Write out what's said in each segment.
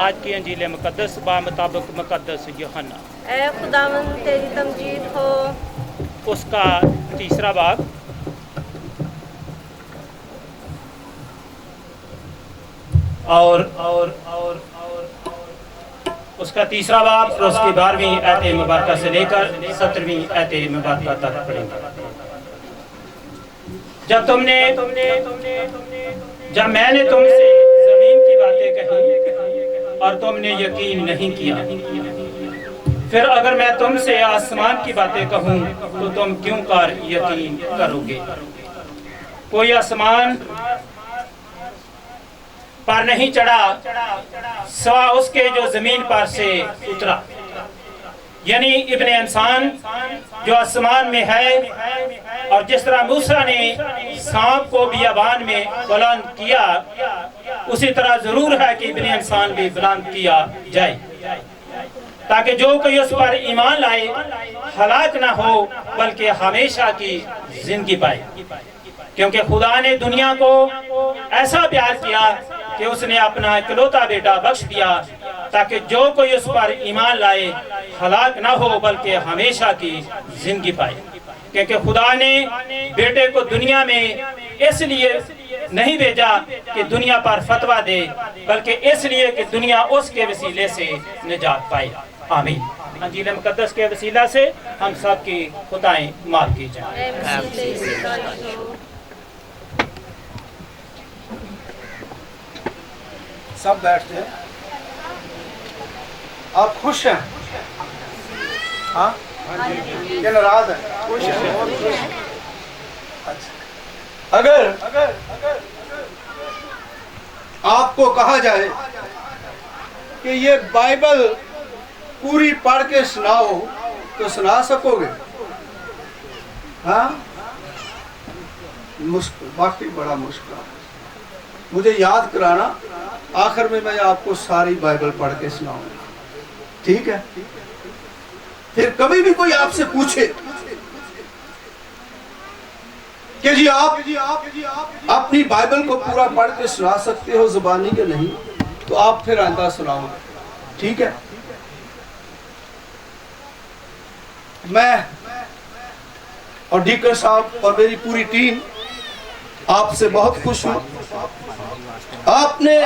آج کی انجیل مقدس بمطابق مقدس یوحنا، اے خداوند تیری تمجید ہو۔ اس کا تیسرا باب اور اس کا تیسرا باب اور اس کی 12ویں آیت مبارکہ سے لے کر 17ویں آیت مبارکہ تک پڑھیں گے۔ جب میں نے تم سے زمین کی باتیں کہی اور تم نے یقین نہیں کیا، پھر اگر میں تم سے آسمان کی باتیں کہوں تو تم کیوں کر یقین کرو گے؟ کوئی آسمان پر نہیں چڑھا سوا اس کے جو زمین پر سے اترا، یعنی ابن انسان جو آسمان میں ہے۔ اور جس طرح موسیٰ نے سانپ کو بیابان میں بلند کیا، اسی طرح ضرور ہے کہ ابن انسان بھی بلند کیا جائے، تاکہ جو کوئی اس پر ایمان لائے ہلاک نہ ہو بلکہ ہمیشہ کی زندگی پائے۔ کیونکہ خدا نے دنیا کو ایسا پیار کیا کہ اس نے اپنا اکلوتا بیٹا بخش دیا، تاکہ جو کوئی اس پر ایمان لائے ہلاک نہ ہو بلکہ ہمیشہ کی زندگی پائے۔ کیونکہ خدا نے بیٹے کو دنیا میں اس لیے نہیں بھیجا کہ دنیا پر فتویٰ دے، بلکہ اس لیے کہ دنیا اس کے وسیلے سے نجات پائے۔ آمین۔ انجیل مقدس کے وسیلہ سے ہم سب کی خطائیں معاف کی جائیں۔ سب بیٹھتے ہیں۔ آپ خوش ہیں؟ ہاں کہ ناراض ہیں؟ خوش ہیں؟ اچھا، اگر آپ کو کہا جائے کہ یہ بائبل پوری پڑھ کے سناؤ تو سنا سکو گے؟ ہاں، مشکل، واقعی بڑا مشکل ہے۔ مجھے یاد کرانا، آخر میں آپ کو ساری بائبل پڑھ کے سناؤں گا، ٹھیک ہے؟ پھر کبھی بھی کوئی آپ سے پوچھے کہ جی آپ اپنی بائبل کو پورا پڑھ کے سنا سکتے ہو زبانی کے نہیں، تو آپ پھر آئندہ سناؤ گے، ٹھیک ہے؟ میں اور ڈیکن صاحب اور میری پوری ٹیم آپ سے بہت خوش ہوں۔ آپ نے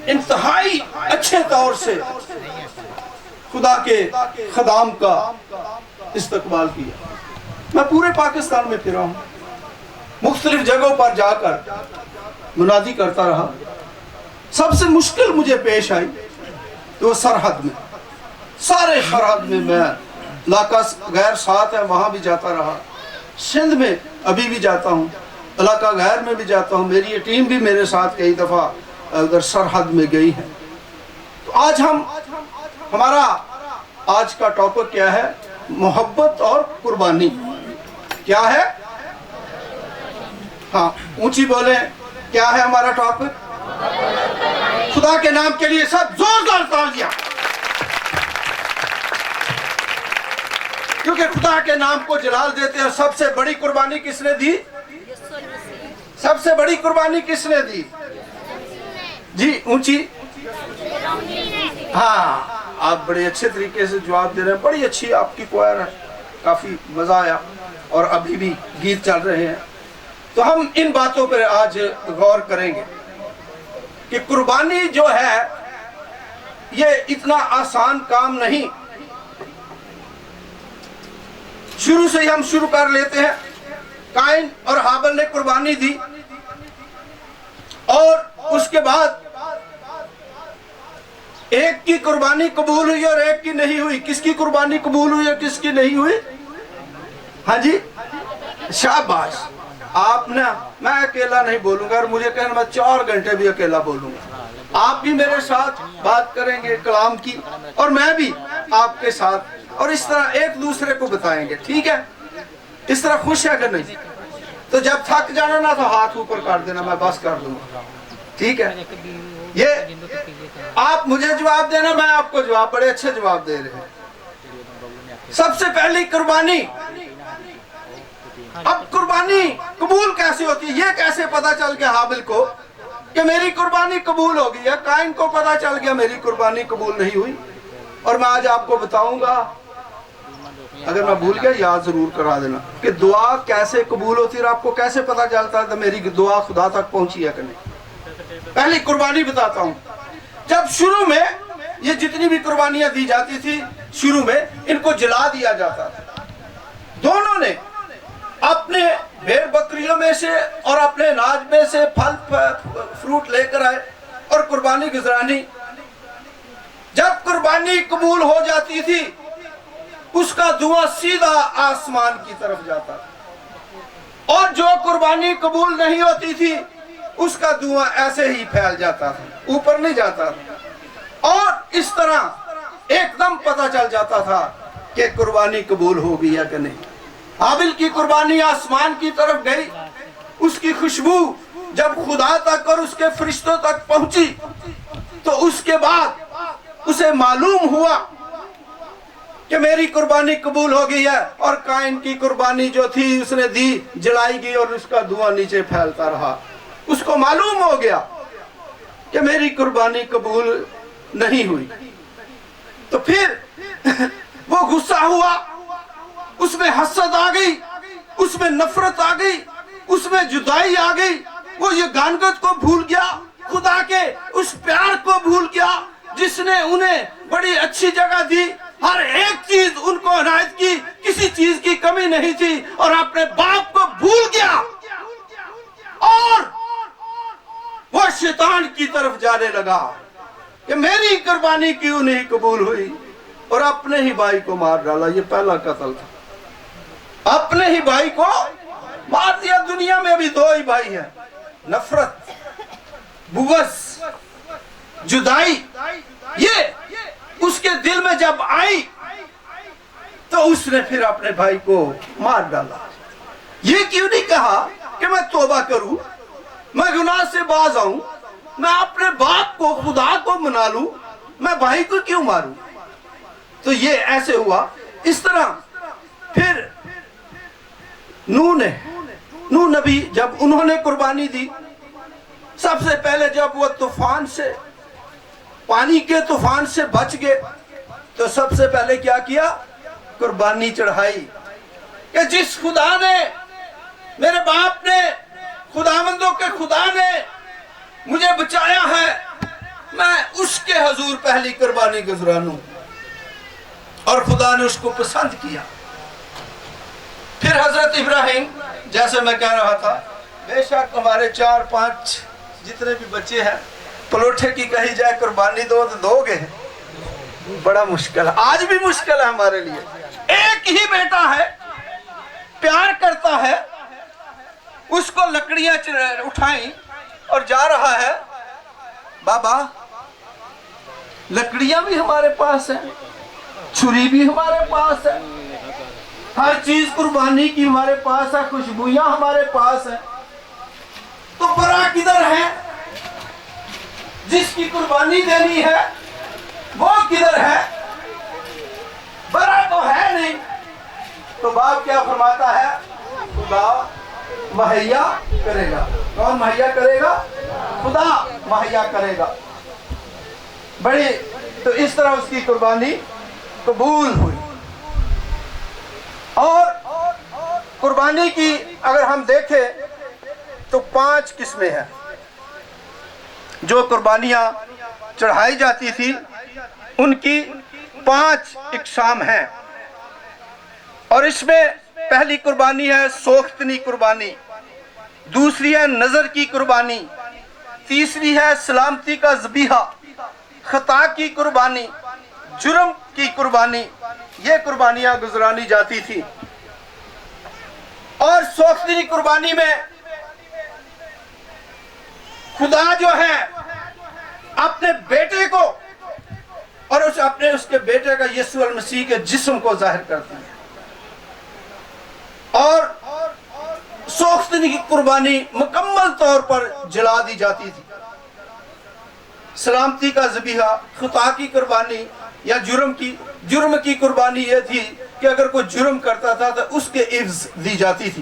انتہائی اچھے طور سے خدا کے خدام کا استقبال کیا۔ میں پورے پاکستان میں پھرا ہوں، مختلف جگہوں پر جا کر منادی کرتا رہا۔ سب سے مشکل مجھے پیش آئی تو سرحد میں، سارے سرحد میں میں علاقہ غیر ساتھ ہے وہاں بھی جاتا رہا، سندھ میں ابھی بھی جاتا ہوں، علاقہ غیر میں بھی جاتا ہوں۔ میری یہ ٹیم بھی میرے ساتھ کئی دفعہ ادھر سرحد میں گئی ہے۔ تو آج ہمارا آج کا ٹاپک کیا ہے؟ محبت اور قربانی۔ کیا ہے؟ ہاں، اونچی بولیں، کیا ہے ہمارا ٹاپک؟ خدا کے نام کے لیے سب زوردار تالیاں، کیونکہ خدا کے نام کو جلال دیتے ہیں۔ سب سے بڑی قربانی کس نے دی؟ سب سے بڑی قربانی کس نے دی؟ جی اونچی، ہاں، آپ بڑے اچھے طریقے سے جواب دے رہے ہیں، بڑی اچھی آپ کی کوئر ہے، کافی مزہ آیا، اور ابھی بھی گیت چل رہے ہیں۔ تو ہم ان باتوں پر آج غور کریں گے کہ قربانی جو ہے یہ اتنا آسان کام نہیں۔ شروع سے ہی ہم شروع کر لیتے ہیں۔ قائن اور حابل نے قربانی دی، اور اس کے بعد ایک کی قربانی قبول ہوئی اور ایک کی نہیں ہوئی۔ کس کی قربانی قبول ہوئی اور کس کی نہیں ہوئی؟ ہاں جی، شاباش۔ آپ نے، میں اکیلا نہیں بولوں گا، اور مجھے کہنا میں 4 گھنٹے بھی اکیلا بولوں گا۔ آپ بھی میرے ساتھ بات کریں گے کلام کی، اور میں بھی آپ کے ساتھ، اور اس طرح ایک دوسرے کو بتائیں گے، ٹھیک ہے؟ اس طرح خوش ہے کہ نہیں؟ تو جب تھک جانا نا تو ہاتھ اوپر کر دینا، میں بس کر دوں گا، ٹھیک ہے؟ یہ آپ مجھے جواب دینا، میں آپ کو جواب، بڑے اچھے جواب دے رہے ہیں۔ سب سے پہلی قربانی۔ اب قربانی قبول کیسے ہوتی ہے؟ یہ کیسے پتا چل کہ حابل کو کہ میری قربانی قبول ہو گئی ہے. قائن کو پتا چل گیا میری قربانی قبول نہیں ہوئی. اور میں آج آپ کو بتاؤں گا, اگر میں بھول گیا یاد ضرور کرا دینا, کہ دعا کیسے قبول ہوتی ہے اور آپ کو کیسے پتا چلتا ہے کہ میری دعا خدا تک پہنچی ہے کہ نہیں. پہلی قربانی بتاتا ہوں. جب شروع میں یہ جتنی بھی قربانیاں دی جاتی تھی, شروع میں ان کو جلا دیا جاتا تھا. دونوں نے اپنے بھیڑ بکریوں میں سے اور اپنے اناج میں سے پھل فروٹ لے کر آئے اور قربانی گزرانی. جب قربانی قبول ہو جاتی تھی, اس کا دھواں سیدھا آسمان کی طرف جاتا تھا, اور جو قربانی قبول نہیں ہوتی تھی اس کا دھواں ایسے ہی پھیل جاتا تھا, اوپر نہیں جاتا تھا. اور اس طرح ایک دم پتہ چل جاتا تھا کہ قربانی قبول ہو گئی ہے کہ نہیں. حابیل کی قربانی آسمان کی طرف گئی, اس کی خوشبو جب خدا تک اور اس کے فرشتوں تک پہنچی تو اس کے بعد اسے معلوم ہوا کہ میری قربانی قبول ہو گئی ہے. اور قائن کی قربانی جو تھی اس نے دی, جلائی گئی اور اس کا دھواں نیچے پھیلتا رہا. اس کو معلوم ہو گیا کہ میری قربانی قبول نہیں ہوئی. تو پھر وہ غصہ ہوا, اس میں حسد آ گئی, اس میں نفرت آ گئی, اس میں جدائی آ گئی. وہ یہ گانگت کو بھول گیا, خدا کے اس پیار کو بھول گیا جس نے انہیں بڑی اچھی جگہ دی, ہر ایک چیز ان کو عنایت کی, کسی چیز کی کمی نہیں تھی, اور اپنے باپ کو بھول گیا اور وہ شیطان کی طرف جانے لگا کہ میری قربانی کیوں نہیں قبول ہوئی, اور اپنے ہی بھائی کو مار ڈالا. یہ پہلا قتل تھا, اپنے ہی بھائی کو مار دیا. دنیا میں ابھی دو ہی بھائی ہیں, نفرت, بغض, جدائی. یہ اس کے دل میں جب آئی تو اس نے پھر اپنے بھائی کو مار ڈالا. یہ کیوں نہیں کہا کہ میں توبہ کروں, میں گناہ سے باز آؤں, میں اپنے باپ کو خدا کو منا لوں, میں بھائی کو کیوں ماروں. تو یہ ایسے ہوا. اس طرح پھر نوح نبی جب انہوں نے قربانی دی, سب سے پہلے جب وہ طوفان سے, پانی کے طوفان سے بچ گئے, تو سب سے پہلے کیا کیا, قربانی چڑھائی. کہ جس خدا نے, میرے باپ نے, خداوندوں کے خدا نے مجھے بچایا ہے, میں اس کے حضور پہلی قربانی گزرانوں. اور خدا نے اس کو پسند کیا. پھر حضرت ابراہیم, جیسے میں کہہ رہا تھا, بے شک ہمارے 4-5 جتنے بھی بچے ہیں, پلوٹھے کی کہی جائے قربانی دو تو دو گے, بڑا مشکل ہے, آج بھی مشکل ہے ہمارے لیے. ایک ہی بیٹا ہے, پیار کرتا ہے, اس کو لکڑیاں اٹھائیں اور جا رہا ہے, بابا لکڑیاں بھی ہمارے پاس ہیں, چھری بھی ہمارے پاس ہے, ہر چیز قربانی کی ہمارے پاس ہے, خوشبویاں ہمارے پاس ہیں, تو برا کدھر ہے, جس کی قربانی دینی ہے وہ کدھر ہے, برا تو ہے نہیں. تو باپ کیا فرماتا ہے, خدا مہیا کرے گا. کون مہیا کرے گا, خدا مہیا کرے گا. بڑی, تو اس طرح اس کی قربانی قبول ہوئی. اور قربانی کی اگر ہم دیکھیں تو 5 قسمیں ہیں جو قربانیاں چڑھائی جاتی تھی, ان کی 5 اقسام ہیں. اور اس میں پہلی قربانی ہے سوختنی قربانی, دوسری ہے نظر کی قربانی, تیسری ہے سلامتی کا ذبیحہ, خطا کی قربانی, جرم کی قربانی. یہ قربانیاں گزرانی جاتی تھی. اور سوختنی قربانی میں خدا جو ہے اپنے بیٹے کو اور اس کے بیٹے کا یسوع المسیح کے جسم کو ظاہر کرتے ہیں. اور سوختنی کی قربانی مکمل طور پر جلا دی جاتی تھی. سلامتی کا ذبیحہ, خطا کی قربانی یا جرم کی قربانی یہ تھی کہ اگر کوئی جرم کرتا تھا تو اس کے عوض دی جاتی تھی.